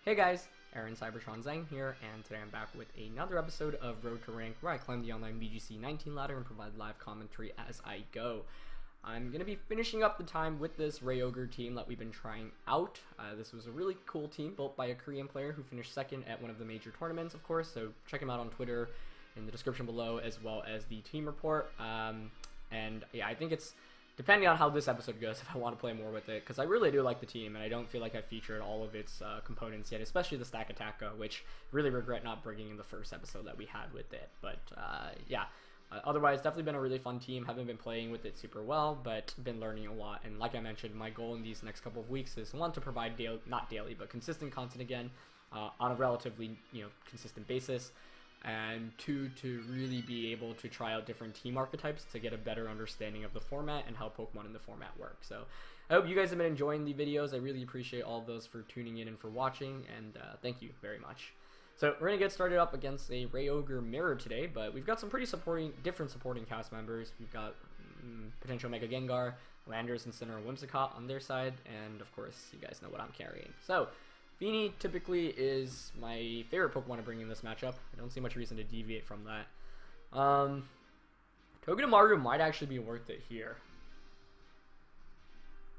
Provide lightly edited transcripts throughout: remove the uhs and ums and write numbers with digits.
Hey guys, Aaron Cybertron Zhang here, and today I'm back with another episode of Road to Rank, where I climb the online VGC 19 ladder and provide live commentary as I go. I'm going to be finishing up the time with this Rayquaza team that we've been trying out. This was a really cool team built by a Korean player who finished second at one of the major tournaments, of course, so check him out on Twitter in the description below, as well as the team report. And yeah, I think it's depending on how this episode goes, if I want to play more with it, because I really do like the team, and I don't feel like I've featured all of its components yet, especially the Stack Attack, which really regret not bringing in the first episode that we had with it. But yeah, otherwise, definitely been a really fun team. Haven't been playing with it super well, but been learning a lot. And like I mentioned, my goal in these next couple of weeks is, one, to provide not daily, but consistent content again on a relatively consistent basis. And two, to really be able to try out different team archetypes to get a better understanding of the format and how Pokemon in the format work. So I hope you guys have been enjoying the videos. I really appreciate all of those for tuning in and for watching, and thank you very much. So we're going to get started up against a Rayquaza mirror today, but we've got some pretty different supporting cast members. We've got potential Mega Gengar, Landorus, Incineroar, and Whimsicott on their side, and of course you guys know what I'm carrying. So Feeny typically is my favorite Pokemon to bring in this matchup. I don't see much reason to deviate from that. Togedemaru might actually be worth it here.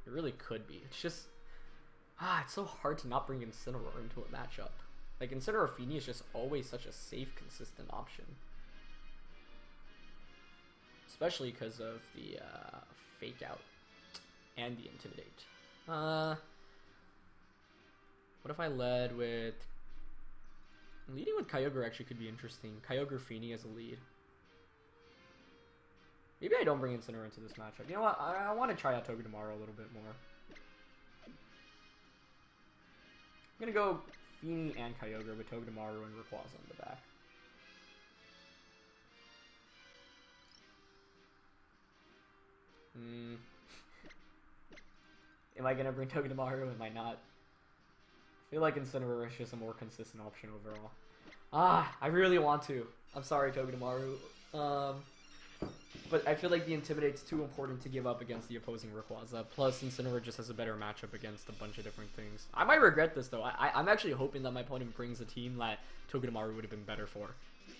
It really could be. It's just, it's so hard to not bring Incineroar into a matchup. Like, Incineroar Feeny is just always such a safe, consistent option. Especially because of the Fake Out and the Intimidate. What if I led with... Leading with Kyogre actually could be interesting. Kyogre Feeny as a lead. Maybe I don't bring Incineroar into this matchup. You know what? I want to try out Togedemaru a little bit more. I'm going to go Feeny and Kyogre with Togedemaru and Rayquaza in the back. Am I going to bring Togedemaru? Am I not? I feel like Incineroar is just a more consistent option overall. I really want to. I'm sorry, Togedemaru. But I feel like the Intimidate's too important to give up against the opposing Rayquaza. Plus, Incineroar just has a better matchup against a bunch of different things. I might regret this, though. I'm actually hoping that my opponent brings a team that Togedemaru would have been better for,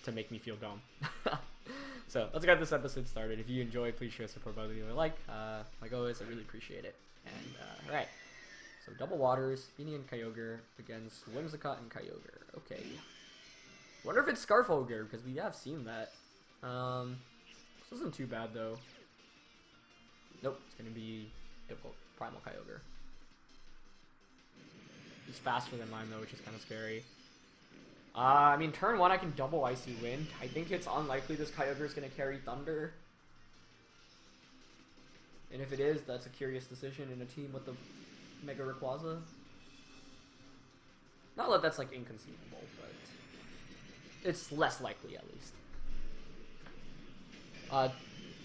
to make me feel dumb. So, let's get this episode started. If you enjoy, please share, support by leaving a like. Like always, I really appreciate it. And, alright. So double waters, Feeny and Kyogre against Whimsicott and Kyogre. Okay. Wonder if it's Scarf Ogre, because we have seen that. This isn't too bad though. Nope, it's gonna be difficult. Primal Kyogre. He's faster than mine though, which is kind of scary. I mean, turn one I can double Icy Wind. I think it's unlikely this Kyogre is gonna carry Thunder. And if it is, that's a curious decision in a team with the Mega Rayquaza. Not that that's like inconceivable, but it's less likely at least.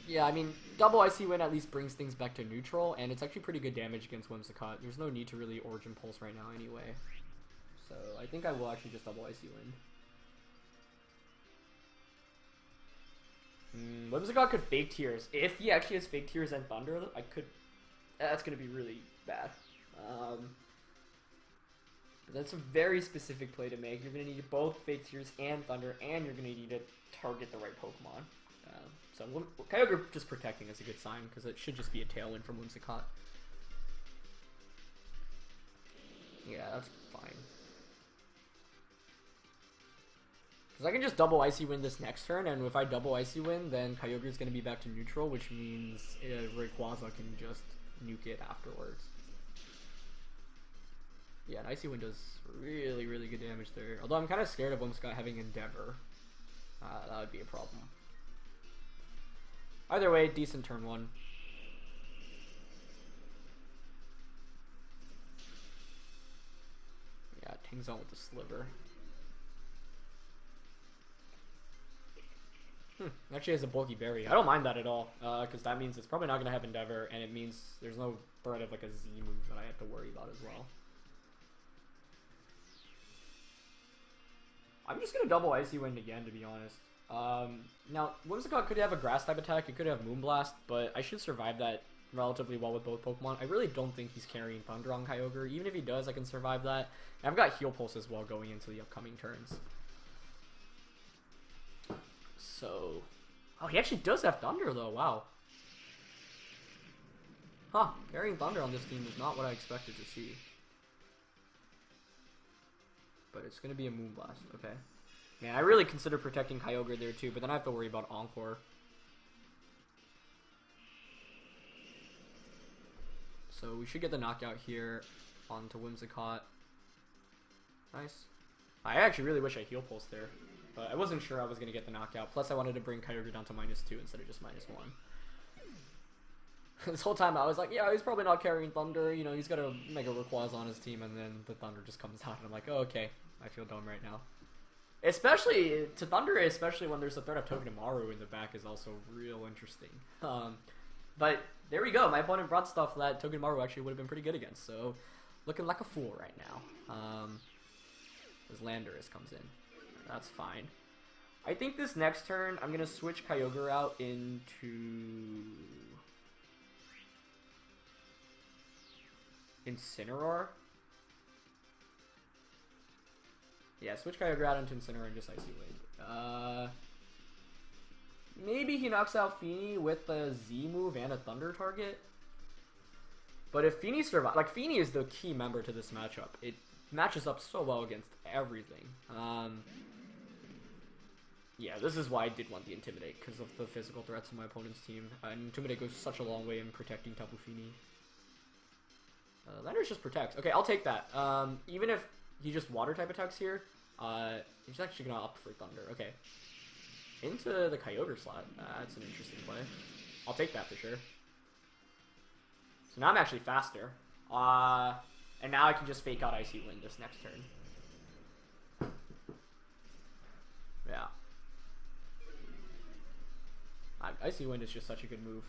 Yeah, I mean, double Icy Wind at least brings things back to neutral, and it's actually pretty good damage against Whimsicott. There's no need to really Origin Pulse right now anyway. So I think I will actually just double Icy Wind. Whimsicott could Fake Tears. If he actually has Fake Tears and Thunder, I could... That's going to be really bad. But that's a very specific play to make. You're going to need both Fake Tears and Thunder, and you're going to need to target the right Pokemon. So Kyogre just protecting is a good sign, because it should just be a Tailwind from Whimsicott. Yeah, that's fine. Because I can just double Icy Wind this next turn, and if I double Icy Wind, then Kyogre is going to be back to neutral, which means Rayquaza can just nuke it afterwards. Yeah, an Icy Wind does really, really good damage there. Although I'm kind of scared of Whimsicott having Endeavor. That would be a problem. Either way, decent turn one. Yeah, Tings on with the Sliver. Actually has a bulky berry. I don't mind that at all, because that means it's probably not going to have Endeavor, and it means there's no threat of like a Z move that I have to worry about as well. I'm just going to double Icy Wind again, to be honest. Now, Whimsicott could have a Grass type attack, it could have Moonblast, but I should survive that relatively well with both Pokemon. I really don't think he's carrying Thunder on Kyogre. Even if he does, I can survive that. And I've got Heal Pulse as well going into the upcoming turns. So... Oh, he actually does have Thunder, though. Wow. Huh. Carrying Thunder on this team is not what I expected to see. But it's going to be a Moonblast. Okay. Man, I really consider protecting Kyogre there, too. But then I have to worry about Encore. So we should get the knockout here onto Whimsicott. Nice. I actually really wish I Heal Pulse there. But I wasn't sure I was going to get the knockout. Plus I wanted to bring Kyogre down to -2 instead of just -1. This whole time I was like, yeah, he's probably not carrying Thunder. You know, he's got a Mega Rayquaza on his team. And then the Thunder just comes out. And I'm like, oh, okay. I feel dumb right now. Especially to Thunder, especially when there's a threat of Togedemaru in the back is also real interesting. But there we go. My opponent brought stuff that Togedemaru actually would have been pretty good against. So, looking like a fool right now. As Landorus comes in. That's fine. I think this next turn, I'm going to switch Kyogre out into... Incineroar? Yeah, switch Kyogre out into Incineroar and just Icy Wind. Maybe he knocks out Feeny with a Z move and a Thunder target. But if Feeny survives... Like, Feeny is the key member to this matchup. It matches up so well against everything. Yeah, this is why I did want the Intimidate, because of the physical threats on my opponent's team. And Intimidate goes such a long way in protecting Tapu Fini. Landorus just protects. Okay, I'll take that. Even if he just Water-type attacks here, he's actually going to opt for Thunder. Okay. Into the Kyogre slot. That's an interesting play. I'll take that for sure. So now I'm actually faster. And now I can just fake out Icy Wind this next turn. Yeah. Icy Wind is just such a good move.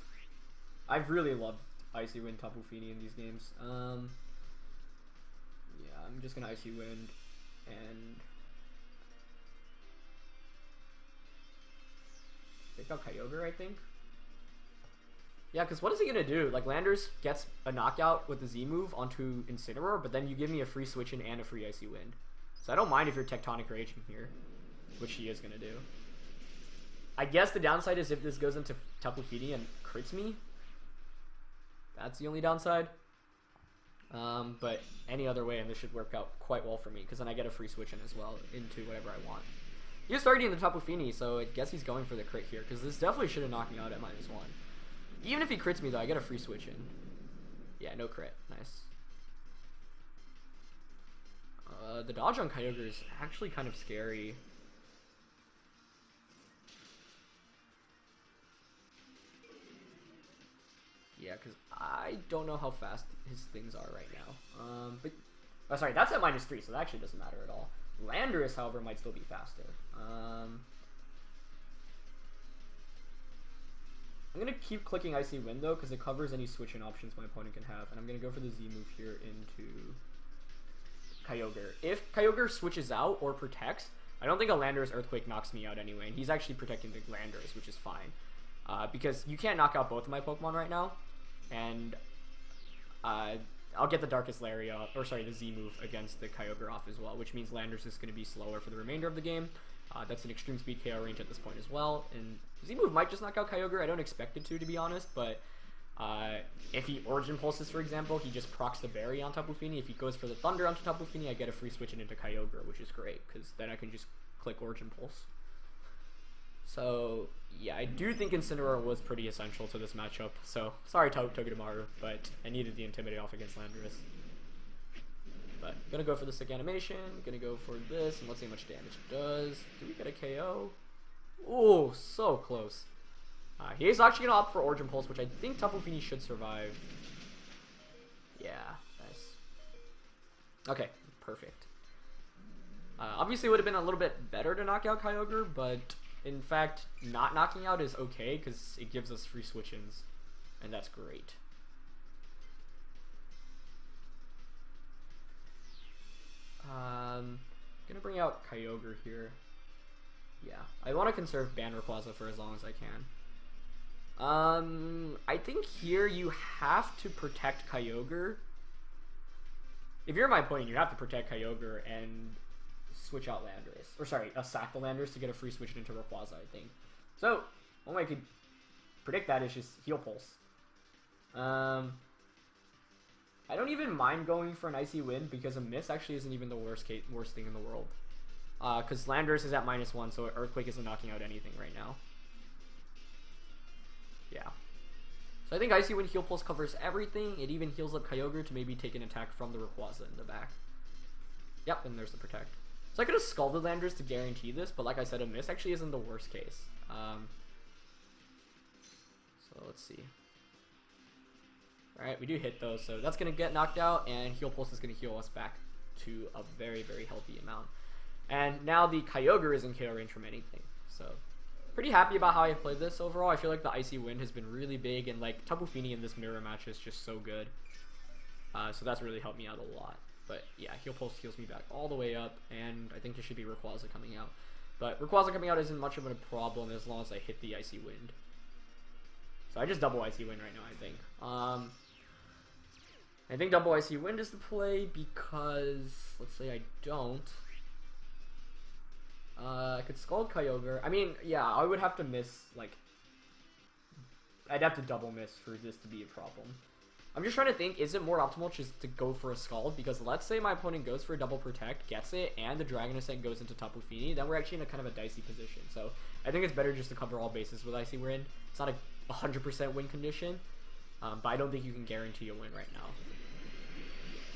I've really loved Icy Wind Tapu Fini in these games. Yeah, I'm just gonna Icy Wind and fake out Kyogre, I think. Yeah, because what is he gonna do? Like, Landorus gets a knockout with the Z move onto Incineroar, but then you give me a free switch in and a free Icy Wind. So I don't mind if you're Tectonic Raging here, which he is gonna do. I guess the downside is if this goes into Tapu Fini and crits me. That's the only downside. But any other way, and this should work out quite well for me, because then I get a free switch in as well into whatever I want. He's already in the Tapu Fini, so I guess he's going for the crit here, because this definitely should have knocked me out at -1. Even if he crits me, though, I get a free switch in. Yeah, no crit. Nice. The dodge on Kyogre is actually kind of scary. Yeah, because I don't know how fast his things are right now. But oh, sorry, that's at -3, so that actually doesn't matter at all. Landorus, however, might still be faster. I'm going to keep clicking Icy Wind, though, because it covers any switch-in options my opponent can have. And I'm going to go for the Z move here into Kyogre. If Kyogre switches out or protects, I don't think a Landorus Earthquake knocks me out anyway. And he's actually protecting the Landorus, which is fine. Because you can't knock out both of my Pokemon right now. And I'll get the Darkest Lariat, or sorry, the Z move against the Kyogre off as well, which means Landorus is going to be slower for the remainder of the game. That's an extreme speed KO range at this point as well. And Z move might just knock out Kyogre. I don't expect it to be honest, but if he Origin Pulses, for example, he just procs the Berry on Tapu Fini. If he goes for the Thunder onto Tapu Fini, I get a free switch into Kyogre, which is great, because then I can just click Origin Pulse. So, yeah, I do think Incineroar was pretty essential to this matchup. So, sorry, Togedemaru, but I needed the Intimidate off against Landorus. But, gonna go for the sick animation, gonna go for this, and let's see how much damage it does. Do we get a KO? Oh, so close. He is actually gonna opt for Origin Pulse, which I think Tapu Fini should survive. Yeah, nice. Okay, perfect. Obviously, it would have been a little bit better to knock out Kyogre, but in fact, not knocking out is okay, because it gives us free switch-ins, and that's great. Gonna bring out Kyogre here. Yeah, I want to conserve Ban Rayquaza for as long as I can. I think here you have to protect Kyogre. If you're my opponent, you have to protect Kyogre and switch out Landorus. Or sorry, sack the Landorus to get a free switch into Rayquaza, I think. So, one way I could predict that is just Heal Pulse. I don't even mind going for an Icy Wind because a miss actually isn't even the worst thing in the world. Because Landorus is at -1, so Earthquake isn't knocking out anything right now. Yeah. So I think Icy Wind Heal Pulse covers everything. It even heals up Kyogre to maybe take an attack from the Rayquaza in the back. Yep, and there's the Protect. So I could have Scalded Landorus to guarantee this, but like I said, a miss actually isn't the worst case. So let's see. Alright, we do hit though, so that's going to get knocked out, and Heal Pulse is going to heal us back to a very, very healthy amount. And now the Kyogre is in KO range from anything, so pretty happy about how I played this overall. I feel like the Icy Wind has been really big, and like Tapu Fini in this mirror match is just so good. So that's really helped me out a lot. But yeah, Heal Pulse heals me back all the way up, and I think there should be Rayquaza coming out. But Rayquaza coming out isn't much of a problem as long as I hit the Icy Wind. So I just double Icy Wind right now, I think. I think double Icy Wind is the play because, let's say I don't. I could Scald Kyogre. I mean, yeah, I would have to miss, like, I'd have to double miss for this to be a problem. I'm just trying to think, is it more optimal just to go for a Scald? Because let's say my opponent goes for a double Protect, gets it, and the Dragon Ascent goes into Tapu Fini, then we're actually in a kind of a dicey position. So I think it's better just to cover all bases with Icy Wind. It's not a 100% win condition, but I don't think you can guarantee a win right now.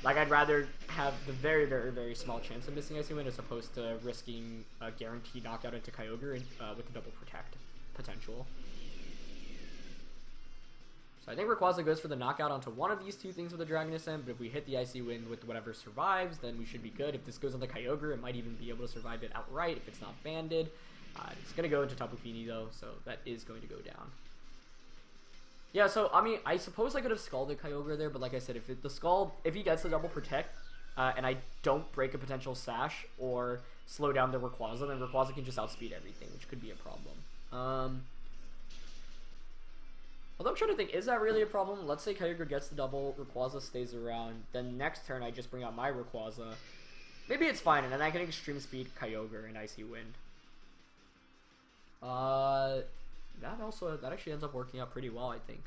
Like, I'd rather have the very, very, very small chance of missing Icy Wind as opposed to risking a guaranteed knockout into Kyogre with the double Protect potential. So I think Rayquaza goes for the knockout onto one of these two things with the Dragon Ascent, but if we hit the Icy Wind with whatever survives, then we should be good. If this goes onto Kyogre, it might even be able to survive it outright if it's not banded. It's going to go into Tapu Fini though, so that is going to go down. Yeah, so, I mean, I suppose I could have Scalded Kyogre there, but like I said, if he gets the double Protect, and I don't break a potential Sash or slow down the Rayquaza, then Rayquaza can just outspeed everything, which could be a problem. Although I'm trying to think, is that really a problem? Let's say Kyogre gets the double, Rayquaza stays around, then next turn I just bring out my Rayquaza. Maybe it's fine, and then I can Extreme Speed Kyogre and Icy Wind. That actually ends up working out pretty well, I think.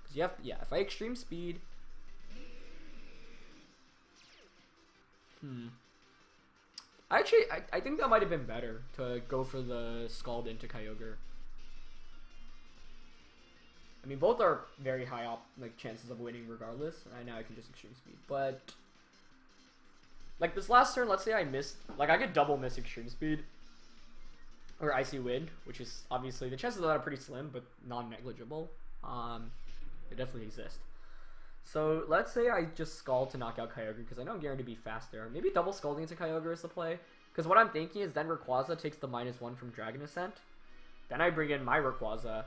Because you have, yeah, if I Extreme Speed... Actually, I think that might have been better to go for the Scald into Kyogre. I mean, both are very high chances of winning regardless. And now I can just Extreme Speed. But, like, this last turn, let's say I missed... Like, I could double miss Extreme Speed. Or Icy Wind, which is obviously... The chances of that are pretty slim, but non-negligible. They definitely exist. So, let's say I just Scald to knock out Kyogre, because I know I'm guaranteed to be faster. Maybe double Scalding into Kyogre is the play. Because what I'm thinking is then Rayquaza takes the -1 from Dragon Ascent. Then I bring in my Rayquaza,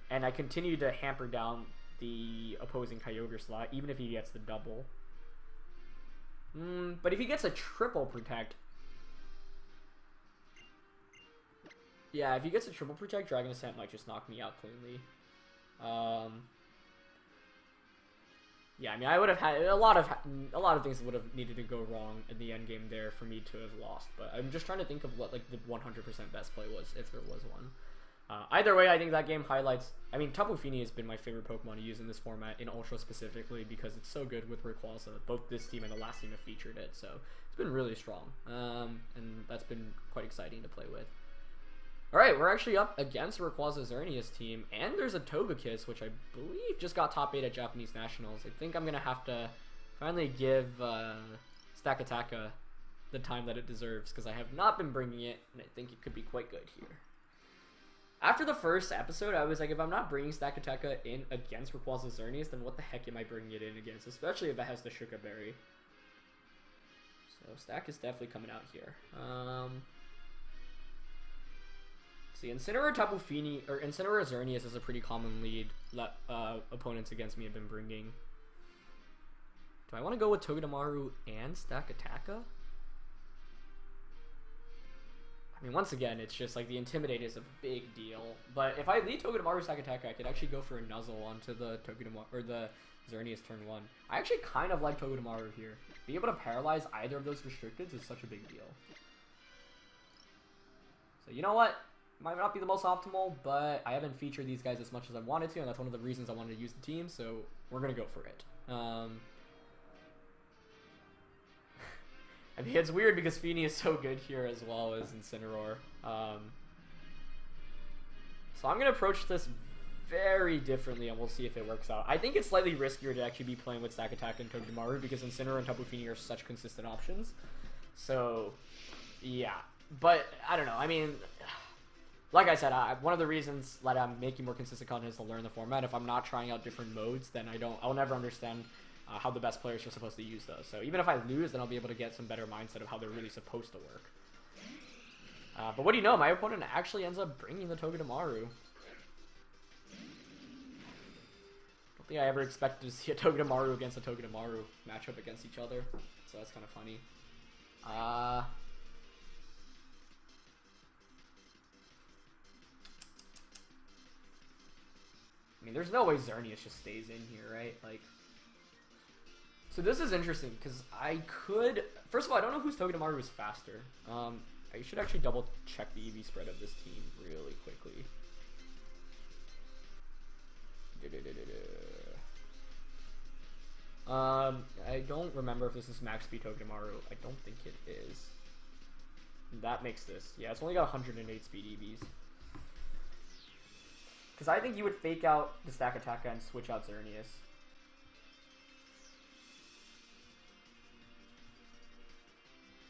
and I continue to hamper down the opposing Kyogre slot, even if he gets the double. But if he gets a triple Protect... Yeah, if he gets a triple Protect, Dragon Ascent might just knock me out cleanly. Yeah, I mean, I would have had a lot of things would have needed to go wrong in the end game there for me to have lost. But I'm just trying to think of what like the 100% best play was, if there was one. Either way, I think that game highlights... I mean, Tapu Fini has been my favorite Pokemon to use in this format, in Ultra specifically, because it's so good with Rayquaza. Both this team and the last team have featured it, so it's been really strong. And that's been quite exciting to play with. Alright, we're actually up against Rayquaza Xerneas team, and there's a Togekiss, which I believe just got top 8 at Japanese Nationals. I think I'm going to have to finally give Stakataka the time that it deserves, because I have not been bringing it, and I think it could be quite good here. After the first episode, I was like, if I'm not bringing Stakataka in against Rayquaza Xerneas, then what the heck am I bringing it in against, especially if it has the Shuka Berry. So Stack is definitely coming out here. See, Incineroar Tapu Fini, or Incineroar Xerneas is a pretty common lead that opponents against me have been bringing. Do I want to go with Togedemaru and Stakataka? I mean, once again, it's just like the Intimidate is a big deal. But if I lead Togedemaru Sakataka, I could actually go for a Nuzzle onto the Togedemaru or the Xerneas turn 1. I actually kind of like Togedemaru here. Being able to paralyze either of those restricteds is such a big deal. So you know what? Might not be the most optimal, but I haven't featured these guys as much as I wanted to, and that's one of the reasons I wanted to use the team, so we're going to go for it. I mean, it's weird because Feeny is so good here as well as Incineroar. So I'm going to approach this very differently, and we'll see if it works out. I think it's slightly riskier to actually be playing with Stack Attack and Togedemaru because Incineroar and Tapu Fini are such consistent options. So, yeah. But, I don't know. I mean, like I said, one of the reasons that I'm making more consistent content is to learn the format. If I'm not trying out different modes, then I'll never understand how the best players are supposed to use those. So even if I lose, then I'll be able to get some better mindset of how they're really supposed to work. But what do you know? My opponent actually ends up bringing the Togedemaru. Don't think I ever expected to see a Togedemaru against a Togedemaru matchup against each other. So that's kind of funny. I mean, there's no way Xerneas just stays in here, right? Like, so this is interesting because I could. First of all, I don't know whose Togedemaru is faster. I should actually double check the EV spread of this team really quickly. I don't remember if this is max speed Togedemaru. I don't think it is. That makes this. Yeah, it's only got 108 speed EVs. Because I think you would fake out the Stack Attack and switch out Xerneas.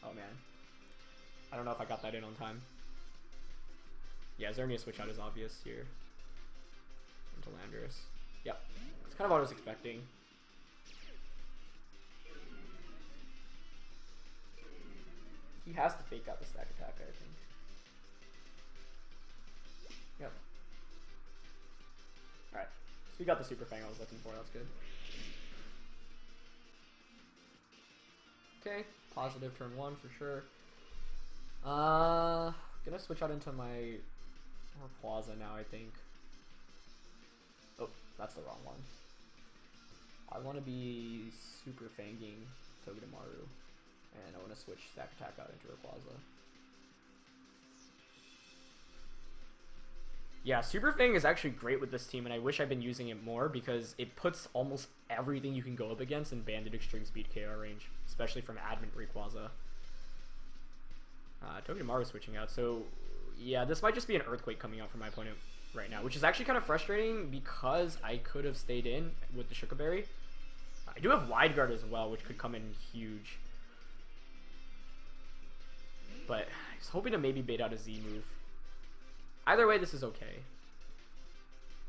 Oh man. I don't know if I got that in on time. Yeah, Xerneas switch out is obvious here. Into Landorus. Yep. That's kind of what I was expecting. He has to fake out the Stack Attack, I think. Yep. Alright. So we got the Super Fang I was looking for, that's good. Okay, positive turn 1 for sure. Gonna switch out into my Rayquaza now, I think. Oh, that's the wrong one. I want to be Super Fanging Togedemaru, and I want to switch Stack Attack out into Rayquaza. Yeah, Super Fang is actually great with this team, and I wish I'd been using it more because it puts almost everything you can go up against in Banded Extreme Speed KR range, especially from Advent Rayquaza. Togedemaru switching out, so yeah, this might just be an Earthquake coming out from my opponent right now, which is actually kind of frustrating because I could have stayed in with the Shuka Berry. I do have Wide Guard as well, which could come in huge. But I was hoping to maybe bait out a Z move. Either way, this is okay.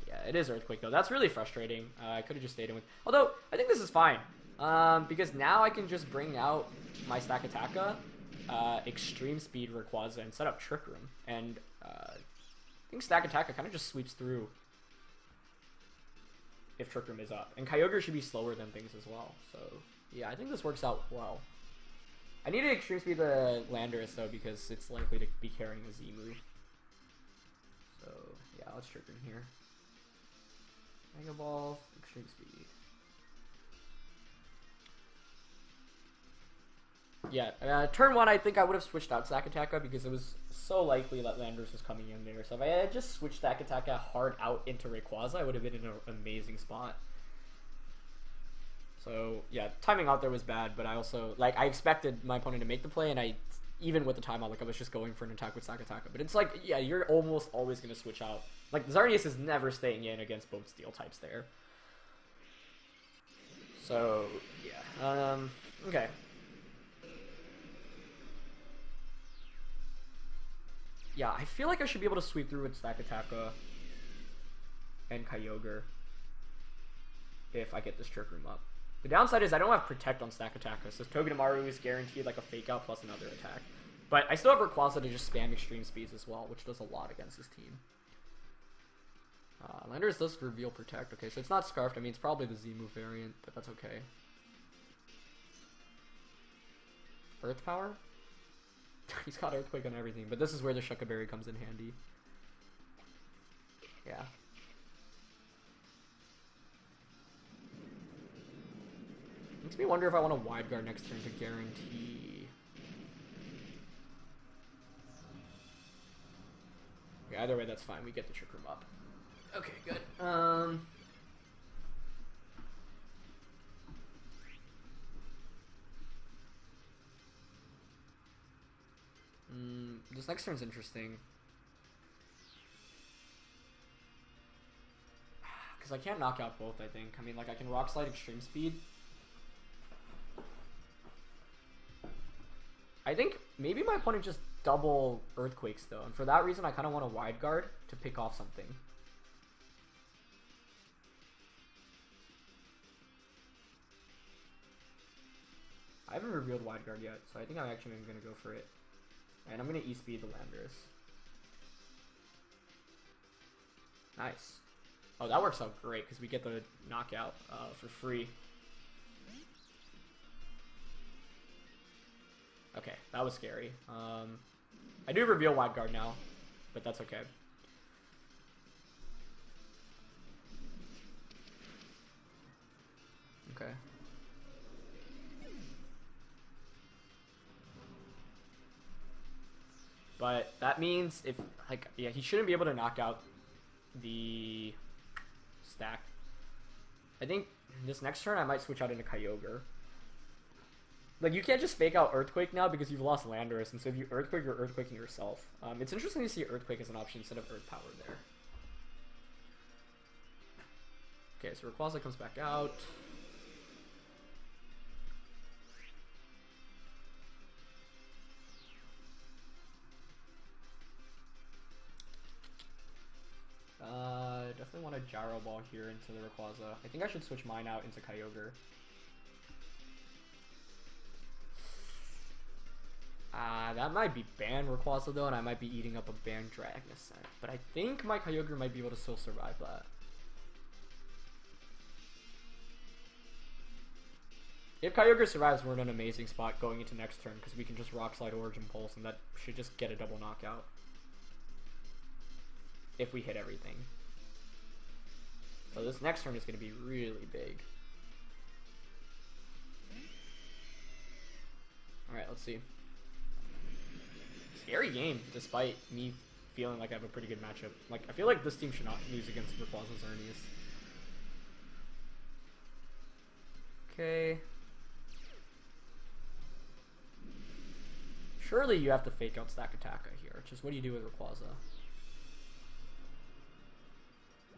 Yeah, it is Earthquake though. That's really frustrating. I could have just stayed in with... Although, I think this is fine. Because now I can just bring out my Stack Attacka, Extreme Speed Rayquaza, and set up Trick Room. And I think Stack Attacka kind of just sweeps through if Trick Room is up. And Kyogre should be slower than things as well. So, yeah, I think this works out well. I need to Extreme Speed the Landorus though, because it's likely to be carrying a Z move. So, yeah, let's Trick Room here. Mega Ball, Extreme Speed. Yeah, turn 1, I think I would have switched out Stack Attacka because it was so likely that Landorus was coming in there. So if I had just switched Stack Attacka hard out into Rayquaza, I would have been in an amazing spot. So, yeah, timing out there was bad, but I also, like, I expected my opponent to make the play, and even with the timeout, like, I was just going for an attack with Stack Attacka. But it's like, yeah, you're almost always going to switch out. Like, Xerneas is never staying in against both Steel types there. So, yeah. Okay. Yeah, I feel like I should be able to sweep through with Stack Attacka and Kyogre if I get this Trick Room up. The downside is I don't have Protect on Stack Attacka, so Togedemaru is guaranteed like a Fake Out plus another attack. But I still have Rayquaza to just spam Extreme Speeds as well, which does a lot against this team. Landorus does reveal Protect. Okay, so it's not Scarfed. I mean, it's probably the Z-move variant, but that's okay. Earth Power? He's got Earthquake on everything, but this is where the Shucka Berry comes in handy. Yeah. Makes me wonder if I want to Wide Guard next turn to guarantee. Okay, either way, that's fine. We get the Trick Room up. Okay, good. This next turn's interesting. Because I can't knock out both, I think. I mean, like, I can Rock Slide Extreme Speed. I think maybe my opponent just double Earthquakes, though. And for that reason, I kind of want to Wide Guard to pick off something. I haven't revealed Wide Guard yet, so I think I'm actually going to go for it. And I'm going to E-Speed the Landorus. Nice. Oh, that works out great, because we get the knockout for free. Okay, that was scary. I do reveal Wide Guard now, but that's okay. Okay. But that means if, like, yeah, he shouldn't be able to knock out the stack. I think this next turn I might switch out into Kyogre. Like, you can't just fake out Earthquake now because you've lost Landorus, and so if you Earthquake, you're Earthquaking yourself. It's interesting to see Earthquake as an option instead of Earth Power there. Okay, so Rayquaza comes back out. Definitely want a Gyro Ball here into the Rayquaza. I think I should switch mine out into Kyogre. That might be ban Rayquaza though, and I might be eating up a ban Dragonascent. But I think my Kyogre might be able to still survive that. If Kyogre survives, we're in an amazing spot going into next turn, because we can just Rock Slide Origin Pulse, and that should just get a double knockout. If we hit everything. So this next turn is going to be really big. Alright, let's see. Scary game, despite me feeling like I have a pretty good matchup. Like, I feel like this team should not lose against Rayquaza Xerneas. Okay. Surely you have to fake out Stack Attack here. Just what do you do with Rayquaza?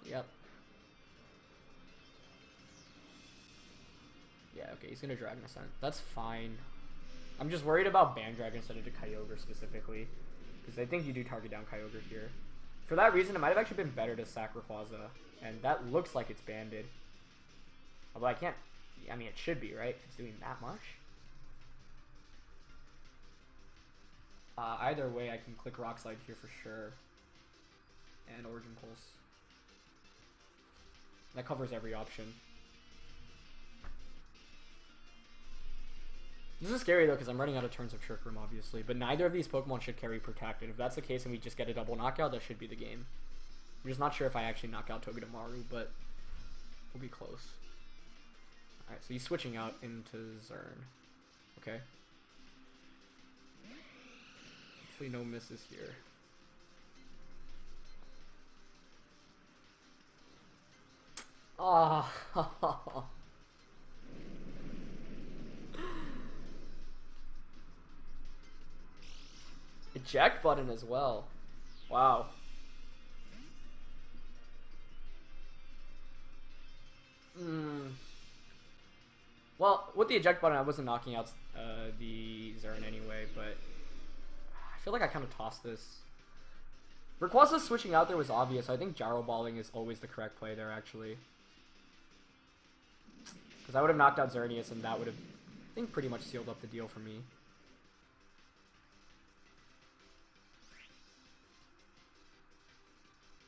Yep. Yeah, okay, he's gonna Dragon Ascent. That's fine. I'm just worried about ban Dragon Ascent into Kyogre specifically, because I think you do target down Kyogre here. For that reason, it might have actually been better to sack Rayquaza, and that looks like it's banded. Although I can't, I mean, it should be, right? If it's doing that much. Either way, I can click Rock Slide here for sure. And Origin Pulse. That covers every option. This is scary though, because I'm running out of turns of Trick Room, obviously. But neither of these Pokemon should carry Protect, and if that's the case and we just get a double knockout, that should be the game. I'm just not sure if I actually knock out Togedemaru, but we'll be close. Alright, so he's switching out into Xern. Okay. Hopefully no misses here. Oh. Eject button as well. Wow. Well, with the eject button, I wasn't knocking out the Xern anyway, but I feel like I kind of tossed this. Rayquaza switching out there was obvious. I think Gyro Balling is always the correct play there, actually. Because I would have knocked out Xerneas, and that would have, I think, pretty much sealed up the deal for me.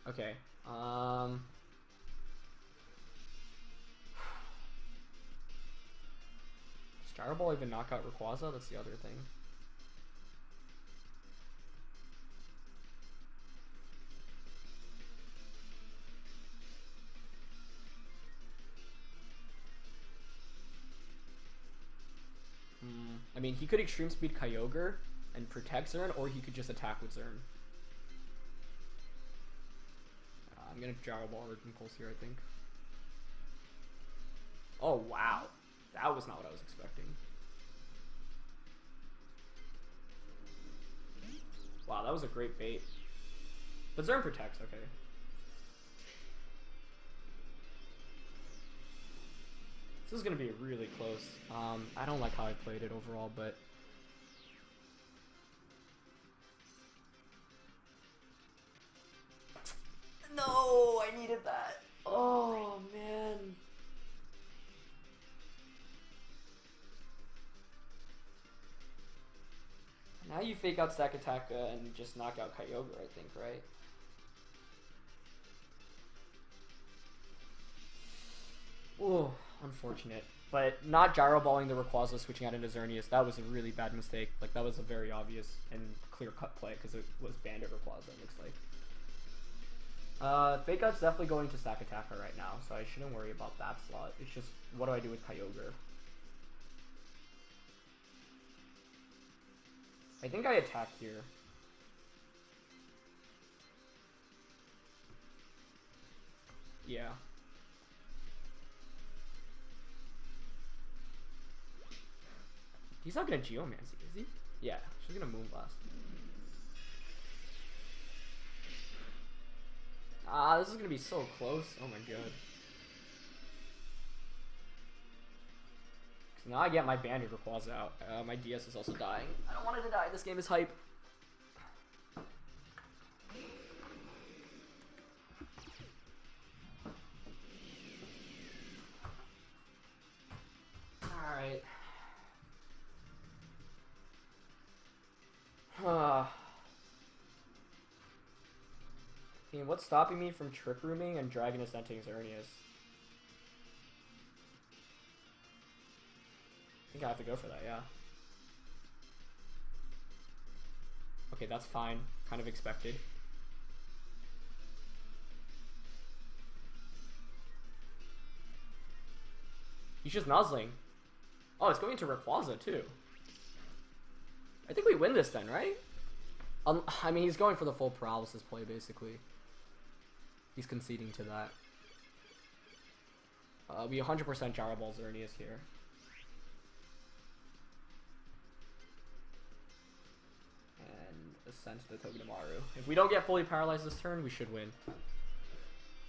Okay. Does Gyro Ball even knock out Rayquaza? That's the other thing. mean, he could Extreme Speed Kyogre and protect Xern, or he could just attack with Xern. I'm gonna Gyro Ball or Impulse here, I think. Oh, wow. That was not what I was expecting. Wow, that was a great bait. But Xern protects, okay. This is gonna be really close. I don't like how I played it overall, but... No, I needed that. Oh, man. Now you fake out Stack Attack and just knock out Kyogre, I think, right? Oh, unfortunate. But not Gyro Balling the Rayquaza, switching out into Xerneas, that was a really bad mistake. Like, that was a very obvious and clear-cut play, because it was Bandit Rayquaza, it looks like. Fake Out's definitely going to Stack Attacker right now, so I shouldn't worry about that slot. It's just, what do I do with Kyogre? I think I attack here. Yeah. He's not gonna Geomancy, is he? Yeah, she's gonna Moonblast. Ah, this is gonna be so close. Oh my god. So now I get my Bandit Rayquaza out. My DS is also dying. I don't want it to die. This game is hype. Alright. I mean, what's stopping me from Trick Rooming and Dragon Ascenting Xerneas? I think I have to go for that, yeah. Okay, that's fine. Kind of expected. He's just nuzzling. Oh, it's going to Rayquaza, too. I think we win this then, right? I mean, he's going for the full paralysis play, basically. He's conceding to that. We 100% Gyro Ball Xerneas here. And Ascent to the Togedemaru. If we don't get fully paralyzed this turn, we should win.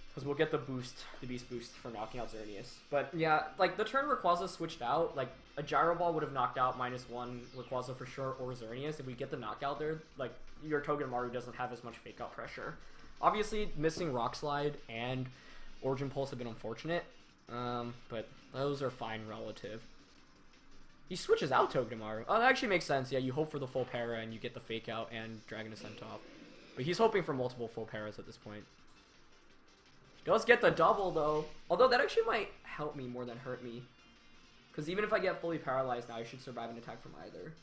Because we'll get the boost, the Beast Boost for knocking out Xerneas. But yeah, like the turn Rayquaza switched out, like a Gyro Ball would have knocked out -1 Rayquaza for sure, or Xerneas. If we get the knockout there, like your Togedemaru doesn't have as much fake out pressure. Obviously, missing Rock Slide and Origin Pulse have been unfortunate, but those are fine relative. He switches out Togedemaru. Oh, that actually makes sense. Yeah, you hope for the full para and you get the fake out and Dragon Ascent off. But he's hoping for multiple full paras at this point. He does get the double though. Although that actually might help me more than hurt me. Because even if I get fully paralyzed now, I should survive an attack from either.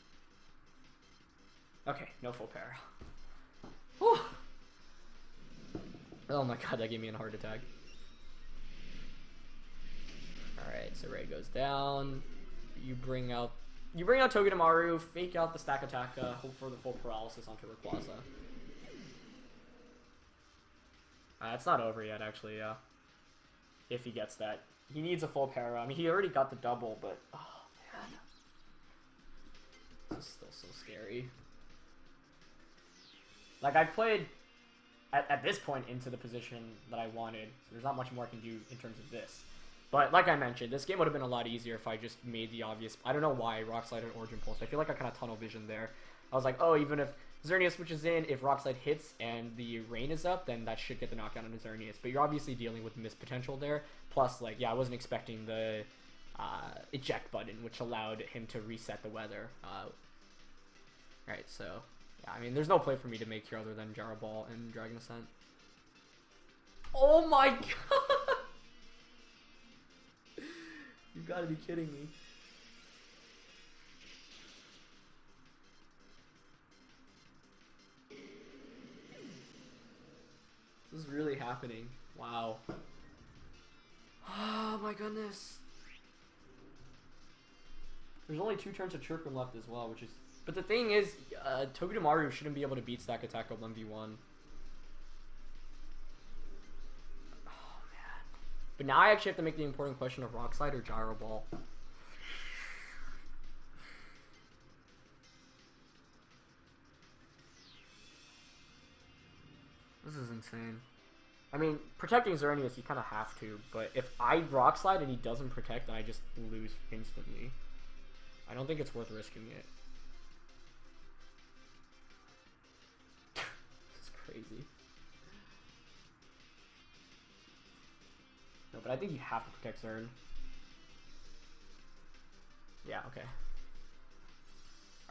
Okay, no full para. Whew. Oh my god, that gave me a heart attack. Alright, so Ray goes down. You bring out Togedemaru, fake out the Stack Attack, hope for the full paralysis onto Rayquaza. It's not over yet, actually, yeah. If he gets that. He needs a full para. I mean, he already got the double, but... Oh, man. This is still so scary. Like, I've played, at this point, into the position that I wanted, so there's not much more I can do in terms of this. But, like I mentioned, this game would have been a lot easier if I just made the obvious... I don't know why Rock Slide and Origin Pulse. I feel like I kind of tunnel vision there. I was like, oh, even if Xerneas switches in, if Rock Slide hits and the rain is up, then that should get the knockdown on Xerneas. But you're obviously dealing with missed potential there. Plus, like, yeah, I wasn't expecting the eject button, which allowed him to reset the weather. Alright, so... Yeah, I mean, there's no play for me to make here other than Gyro Ball and Dragon Ascent. Oh my god! You gotta be kidding me. This is really happening. Wow. Oh my goodness. There's only 2 turns of Trick Room left as well, which is... But the thing is, Togedemaru shouldn't be able to beat Stack Attack at 1v1. Oh, man. But now I actually have to make the important question of Rock Slide or Gyro Ball. This is insane. I mean, protecting Xerneas, you kind of have to, but if I Rock Slide and he doesn't protect, then I just lose instantly. I don't think it's worth risking it. This is crazy. No, but I think you have to protect Xern. Yeah, okay.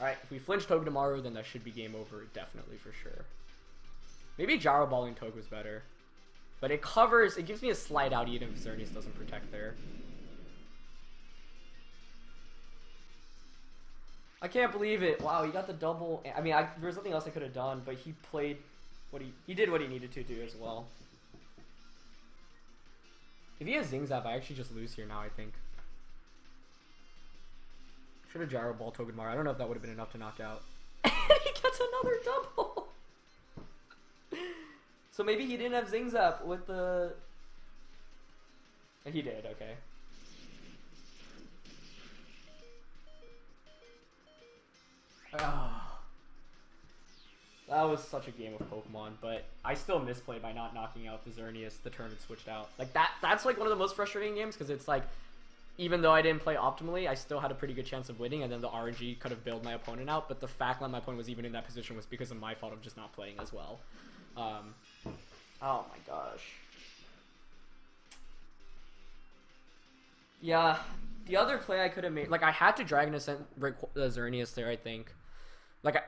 Alright, if we flinch Togedemaru, then that should be game over, definitely, for sure. Maybe Gyro Balling Tog was better. But it covers, it gives me a slide out even if Xerneas doesn't protect there. I can't believe it. Wow, he got the double. I mean, there was nothing else I could have done, but he played what he did what he needed to do as well. If he has Zing Zap, I actually just lose here now, I think. Should have Gyro Ball Togedemaru. I don't know if that would have been enough to knock out. And he gets another double! So maybe he didn't have Zing Zap with the... He did, okay. Oh. That was such a game of Pokemon, but I still misplayed by not knocking out the Xerneas the turn it switched out. Like, that's like one of the most frustrating games, because it's like, even though I didn't play optimally, I still had a pretty good chance of winning, and then the RNG could have bailed my opponent out, but the fact that my opponent was even in that position was because of my fault of just not playing as well. Oh my gosh. Yeah, the other play I could have made, like, I had to Dragon Ascent Xerneas there, I think. Like,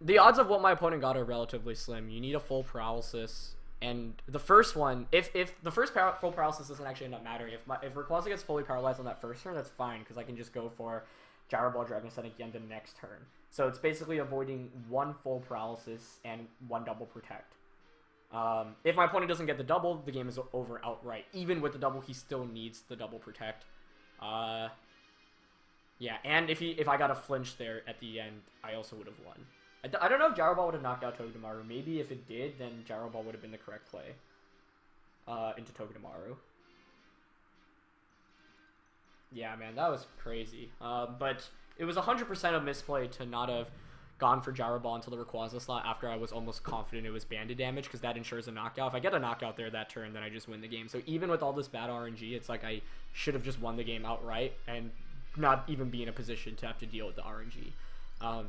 the odds of what my opponent got are relatively slim. You need a full paralysis, and the first one, if the first full paralysis doesn't actually end up mattering, if Rayquaza gets fully paralyzed on that first turn, that's fine, because I can just go for Gyro Ball Dragon Ascent again the next turn. So it's basically avoiding 1 full paralysis and 1 double protect. If my opponent doesn't get the double, the game is over outright. Even with the double, he still needs the double protect. Yeah, and if I got a flinch there at the end, I also would have won. I don't know if Gyro Ball would have knocked out Togedemaru. Maybe if it did, then Gyro Ball would have been the correct play into Togedemaru. Yeah, man, that was crazy. But it was 100% a misplay to not have gone for Gyro Ball until the Rayquaza slot after I was almost confident it was banded damage, because that ensures a knockout. If I get a knockout there that turn, then I just win the game. So even with all this bad RNG, it's like I should have just won the game outright and not even be in a position to have to deal with the RNG.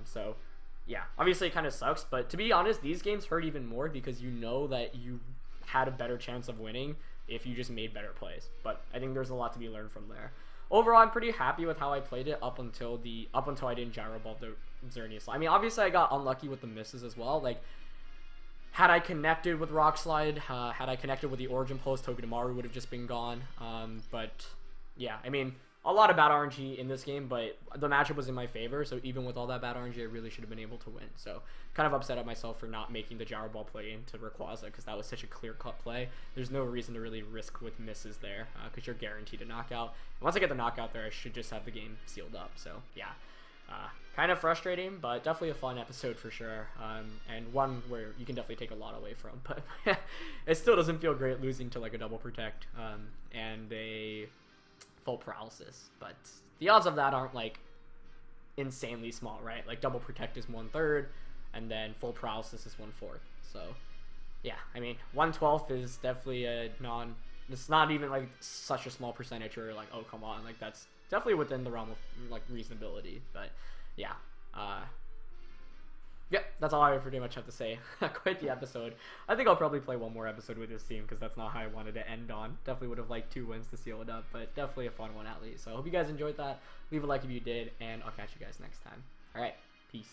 So yeah, obviously it kind of sucks, but to be honest, these games hurt even more because you know that you had a better chance of winning if you just made better plays. But I think there's a lot to be learned from there. Overall, I'm pretty happy with how I played it up until I didn't Gyro Ball the Xerneas. I mean, obviously I got unlucky with the misses as well. Like, had I connected with Rock Slide, had I connected with the Origin Pulse, Togedemaru would have just been gone. But yeah, I mean, a lot of bad RNG in this game, but the matchup was in my favor, so even with all that bad RNG, I really should have been able to win. So kind of upset at myself for not making the Gyro Ball play into Rayquaza, because that was such a clear-cut play. There's no reason to really risk with misses there, because you're guaranteed a knockout. And once I get the knockout there, I should just have the game sealed up. So yeah, kind of frustrating, but definitely a fun episode for sure, and one where you can definitely take a lot away from. But it still doesn't feel great losing to like a double protect and a full paralysis, but the odds of that aren't like insanely small, right? Like double protect is 1/3 and then full paralysis is 1/4. So yeah, I mean 1/12 is definitely it's not even like such a small percentage where you're like, oh come on, like that's definitely within the realm of like reasonability. But yeah, yep, that's all I pretty much have to say. Quite the episode. I think I'll probably play one more episode with this team because that's not how I wanted to end on. Definitely would have liked 2 wins to seal it up, but definitely a fun one at least. So I hope you guys enjoyed that. Leave a like if you did, and I'll catch you guys next time. All right, peace.